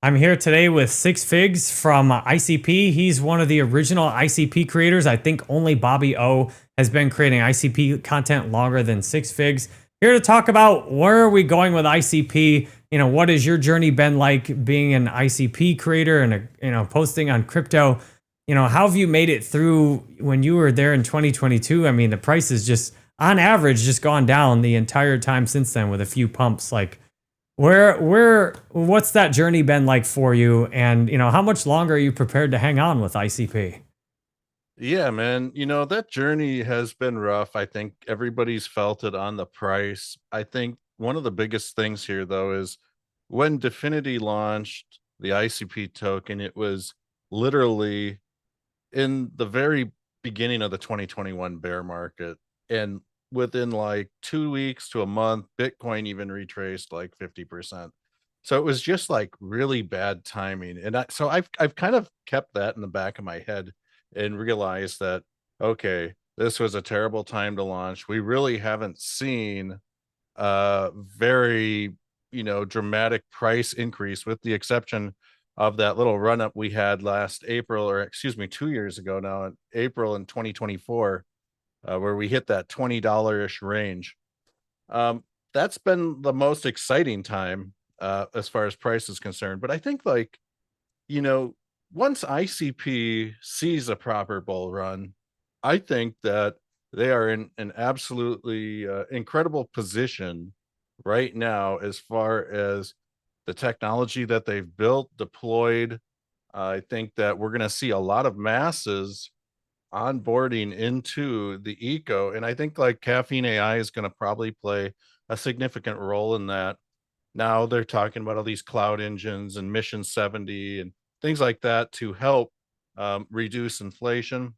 I'm here today with Six Figs from ICP. He's one of the original ICP creators. I think only Bobby O has been creating ICP content longer than Six Figs. Here to talk about where are we going with ICP? What has your journey been like being an ICP creator and posting on crypto? How have you made it through when you were there in 2022? I mean, the price is just on average just gone down the entire time since then with a few pumps. Like what's that journey been like for you? And how much longer are you prepared to hang on with ICP? Yeah, man. That journey has been rough. I think everybody's felt it on the price. I think one of the biggest things here, though, is when DFINITY launched the ICP token, it was literally in the very beginning of the 2021 bear market. And within like 2 weeks to a month, Bitcoin even retraced like 50%. So it was just like really bad timing. And I've kind of kept that in the back of my head and realized that, okay, this was a terrible time to launch. We really haven't seen a very, dramatic price increase with the exception of that little run up we had last April, or excuse me, 2 years ago now, in April in 2024, where we hit that $20 ish range. Um, that's been the most exciting time as far as price is concerned. But I think, like, you know, once ICP sees a proper bull run, I think that they are in an absolutely incredible position right now as far as the technology that they've built, deployed. I think that we're going to see a lot of masses onboarding into the eco. And I think like Caffeine AI is going to probably play a significant role in that. Now they're talking about all these cloud engines and Mission 70 and things like that to help reduce inflation.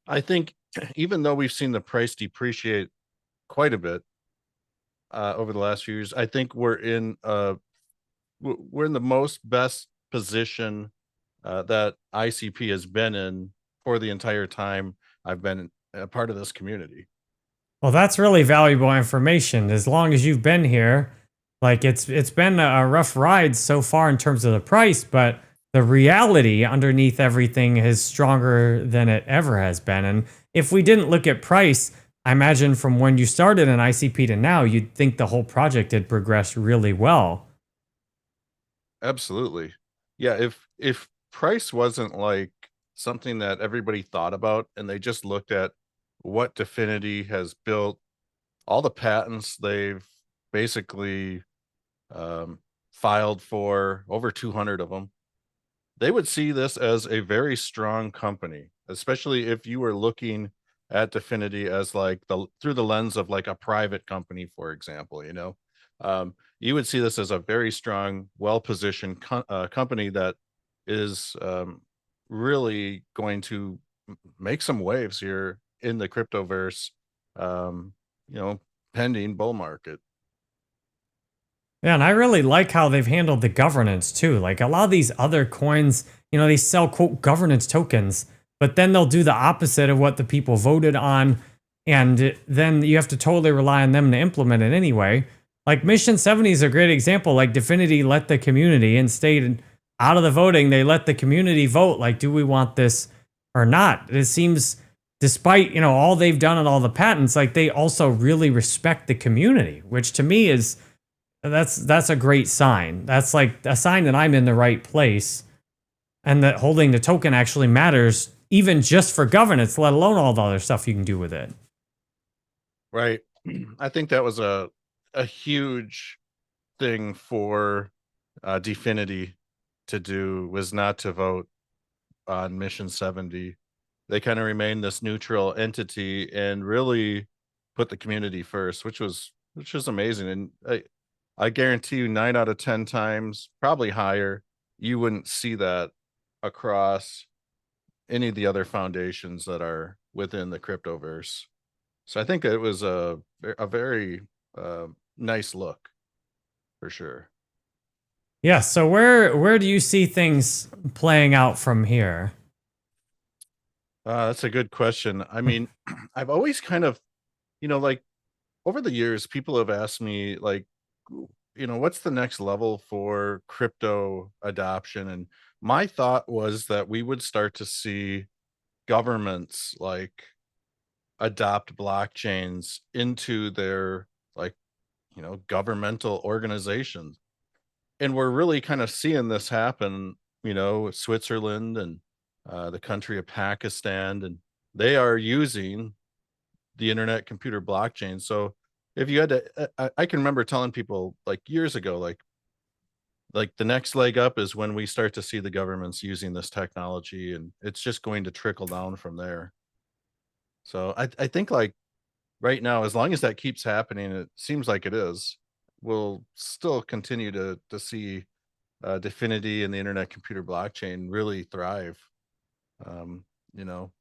I think even though we've seen the price depreciate quite a bit over the last few years, I think we're in the most best position that ICP has been in for the entire time I've been a part of this community. Well, that's really valuable information. As long as you've been here, like it's been a rough ride so far in terms of the price, but the reality underneath everything is stronger than it ever has been. And if we didn't look at price, I imagine from when you started in ICP to now, you'd think the whole project had progressed really well. Absolutely. Yeah, if price wasn't like something that everybody thought about and they just looked at what DFINITY has built, all the patents they've basically um, filed for, over 200 of them, they would see this as a very strong company, especially if you were looking at DFINITY as like the through the lens of like a private company, for example. You would see this as a very strong, well-positioned company that is really going to make some waves here in the cryptoverse. Um, you know, pending bull market. Yeah, and I really like how they've handled the governance too. Like a lot of these other coins, they sell quote governance tokens, but then they'll do the opposite of what the people voted on. And then you have to totally rely on them to implement it anyway. Like Mission 70 is a great example. Like DFINITY let the community and stayed out of the voting. They let the community vote. Like, do we want this or not? It seems, despite all they've done and all the patents, like they also really respect the community, which to me is that's a great sign. That's like a sign that I'm in the right place and that holding the token actually matters, even just for governance, let alone all the other stuff you can do with it. Right. I think that was a huge thing for DFINITY to do, was not to vote on Mission 70. They kind of remained this neutral entity and really put the community first, which was amazing. And I guarantee you 9 out of 10 times, probably higher, you wouldn't see that across any of the other foundations that are within the cryptoverse. So I think it was a very nice look for sure. Yeah, so where do you see things playing out from here? That's a good question. I mean, I've always kind of, like over the years, people have asked me, like, what's the next level for crypto adoption? And my thought was that we would start to see governments like adopt blockchains into their like, governmental organizations. And we're really kind of seeing this happen, Switzerland and the country of Pakistan, and they are using the internet computer blockchain. So if you had to, I can remember telling people like years ago, like the next leg up is when we start to see the governments using this technology, and it's just going to trickle down from there. So I think like right now, as long as that keeps happening, it seems like it is, we'll still continue to see DFINITY and the internet computer blockchain really thrive, in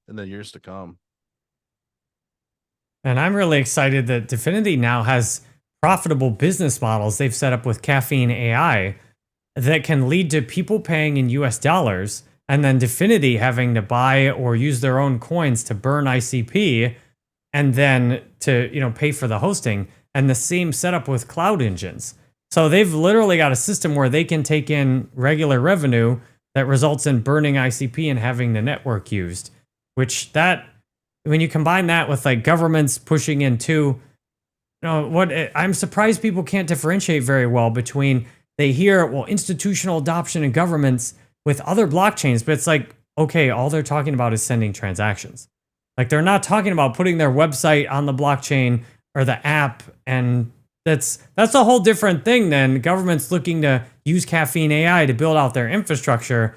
the years to come. And I'm really excited that DFINITY now has profitable business models they've set up with Caffeine AI that can lead to people paying in US dollars and then DFINITY having to buy or use their own coins to burn ICP and then to, pay for the hosting, and the same setup with cloud engines. So they've literally got a system where they can take in regular revenue that results in burning ICP and having the network used, which that when you combine that with like governments pushing in too, I'm surprised people can't differentiate very well between they hear, well, institutional adoption and governments with other blockchains, but it's like, okay, all they're talking about is sending transactions. Like they're not talking about putting their website on the blockchain or the app, and that's a whole different thing than governments looking to use Caffeine AI to build out their infrastructure,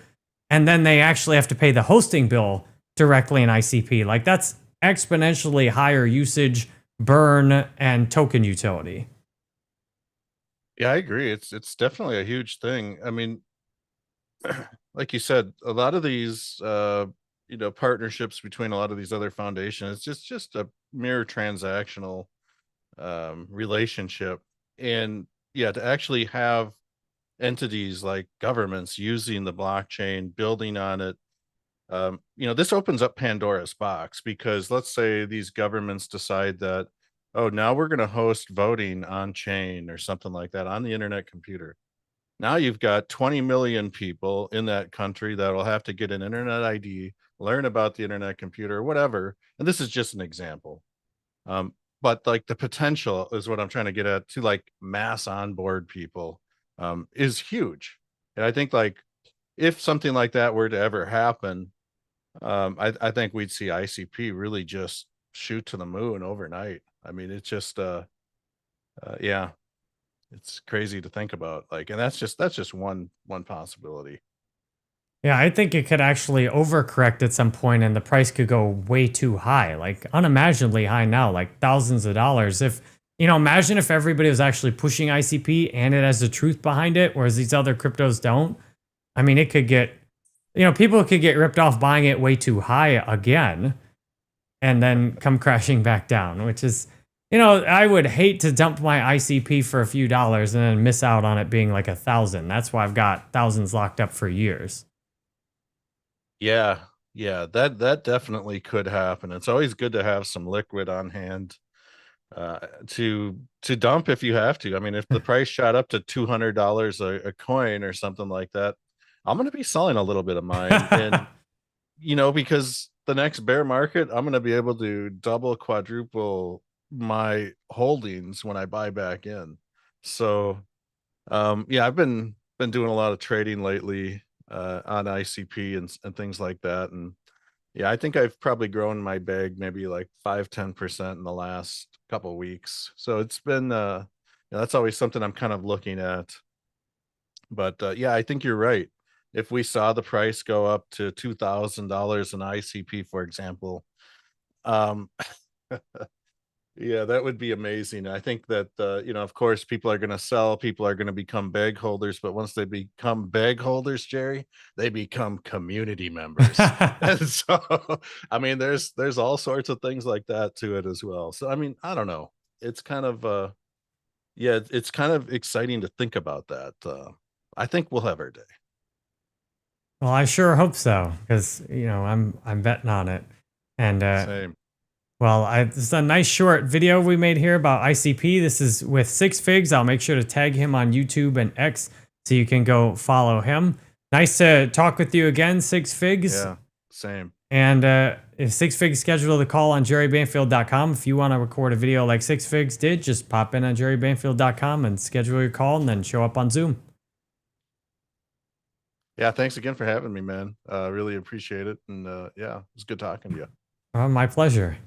and then they actually have to pay the hosting bill directly in ICP. Like that's exponentially higher usage, burn, and token utility. Yeah, I agree. It's definitely a huge thing. I mean, like you said, a lot of these partnerships between a lot of these other foundations, it's just a mere transactional relationship. And yeah, to actually have entities like governments using the blockchain, building on it, this opens up Pandora's box, because let's say these governments decide that, oh, now we're going to host voting on chain or something like that on the internet computer. Now you've got 20 million people in that country that will have to get an internet ID, learn about the internet computer, or whatever. And this is just an example. Um, but like the potential is what I'm trying to get at, to like mass onboard people, is huge. And I think like if something like that were to ever happen, I think we'd see ICP really just shoot to the moon overnight. I mean, it's just yeah, it's crazy to think about. Like, and that's just one possibility. Yeah, I think it could actually overcorrect at some point and the price could go way too high, like unimaginably high now, like thousands of dollars. If, imagine if everybody was actually pushing ICP and it has the truth behind it, whereas these other cryptos don't. I mean, it could get, people could get ripped off buying it way too high again and then come crashing back down, which is, I would hate to dump my ICP for a few dollars and then miss out on it being like 1,000. That's why I've got thousands locked up for years. Yeah, yeah, that definitely could happen. It's always good to have some liquid on hand, to dump if you have to. I mean, if the price shot up to $200 a coin or something like that, I'm going to be selling a little bit of mine, and because the next bear market, I'm going to be able to double, quadruple my holdings when I buy back in. So, yeah, I've been doing a lot of trading lately, on ICP and things like that. And yeah, I think I've probably grown my bag maybe like 5-10% in the last couple weeks. So it's been that's always something I'm kind of looking at. But yeah, I think you're right. If we saw the price go up to $2,000 in ICP, for example, um, yeah, that would be amazing. I think that, of course, people are going to sell, people are going to become bag holders, but once they become bag holders, Jerry, they become community members. And so, I mean, there's all sorts of things like that to it as well. So, I mean, I don't know. It's kind of yeah, it's kind of exciting to think about that. I think we'll have our day. Well, I sure hope so because I'm betting on it, and Same. Well, this is a nice short video we made here about ICP. This is with Six Figs. I'll make sure to tag him on YouTube and X so you can go follow him. Nice to talk with you again, Six Figs. Yeah, same. And if Six Figs scheduled a call on jerrybanfield.com, if you want to record a video like Six Figs did, just pop in on jerrybanfield.com and schedule your call and then show up on Zoom. Yeah, thanks again for having me, man. Really appreciate it. And yeah, it was good talking to you. My pleasure.